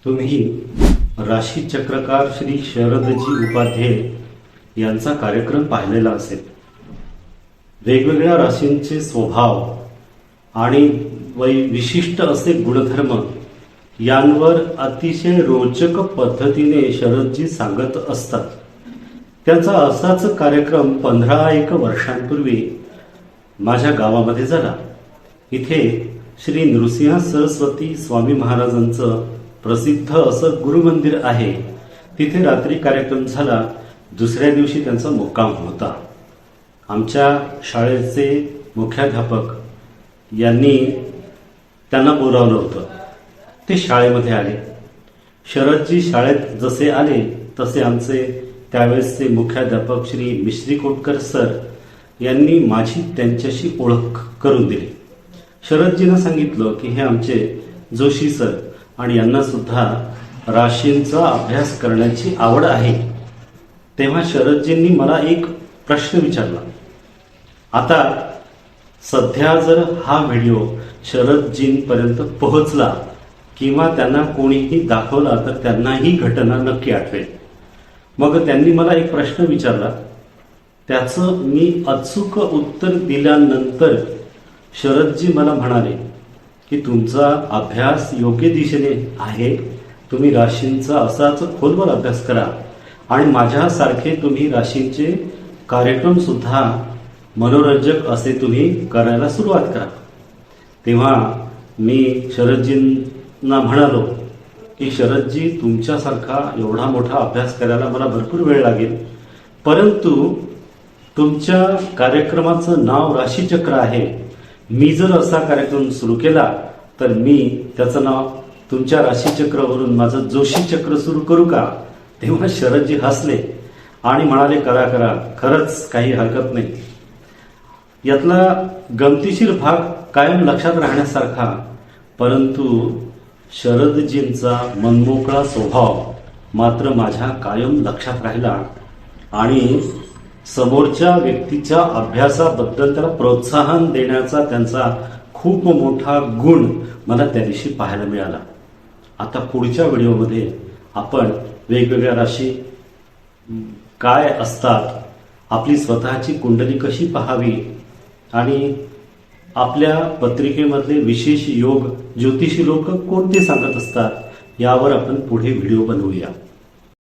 तुम्ही राशी चक्रकार श्री शरदजी उपाध्याय यांचा कार्यक्रम पाहिलेला असेल। वेगवेगळ्या राशींचे स्वभाव आणि विशिष्ट असे गुणधर्म यांवर अतिशय रोचक पद्धतीने शरदजी सांगत असतात। त्यांचा असाच कार्यक्रम 15 वर्षांपूर्वी माझ्या गावामध्ये झाला। इथे श्री नृसिंह सरस्वती स्वामी महाराजांचं प्रसिद्ध असं गुरुमंदिर आहे। तिथे रात्री कार्यक्रम झाला। दुसऱ्या दिवशी त्यांचा मुक्काम होता। आमच्या शाळेचे मुख्याध्यापक यांनी त्यांना बोलावलं होतं। ते शाळेमध्ये आले। शरदजी शाळेत जसे आले तसे आमचे त्यावेळेसचे मुख्याध्यापक श्री मिश्रीकोटकर सर यांनी माझी त्यांच्याशी ओळख करून दिली। शरदजींना सांगितलं की हे आमचे जोशी सर आणि यांना सुद्धा राशींचा अभ्यास करण्याची आवड आहे। तेव्हा शरदजींनी मला एक प्रश्न विचारला। आता सध्या जर हा व्हिडिओ शरदजींपर्यंत पोहोचला किंवा त्यांना कोणीही दाखवला तर त्यांना ही घटना नक्की आठवेल। मग त्यांनी मला एक प्रश्न विचारला। त्याचं मी अचूक उत्तर दिल्यानंतर शरदजी मला म्हणाले की तुमचा अभ्यास योग्य दिशेने आहे। तुम्ही राशींचा असाच खोलवर अभ्यास करा आणि माझ्यासारखे तुम्ही राशींचे कार्यक्रम सुद्धा मनोरंजक असे तुम्ही करायला सुरुवात करा। तेव्हा मी शरदजींना म्हणालो की शरदजी तुमच्यासारखा एवढा मोठा अभ्यास करायला मला भरपूर वेळ लागेल, परंतु तुमच्या कार्यक्रमाचं नाव राशीचक्र आहे। मी जर असा कार्यक्रम सुरू केला तर मी त्याचं नाव तुमच्या राशीचक्रावरून माझं जोशी चक्र सुरू करू का? तेव्हा शरदजी हसले आणि म्हणाले करा करा, खरंच काही हरकत नाही। यातला गमतीशीर भाग कायम लक्षात राहण्यासारखा, परंतु शरदजींचा मनमोकळा स्वभाव मात्र माझ्या कायम लक्षात राहिला आणि समोरच्या व्यक्तीच्या अभ्यासाबद्दल त्याला प्रोत्साहन देण्याचा त्यांचा खूप मोठा गुण मला त्या दिवशी पाहायला मिळाला। आता पुढच्या व्हिडिओमध्ये आपण वेगवेगळ्या राशी काय असतात, आपली स्वतःची कुंडली कशी पाहावी आणि आपल्या पत्रिकेमधले विशेष योग ज्योतिषी लोक कोणते सांगत असतात यावर आपण पुढे व्हिडिओ बनवूया।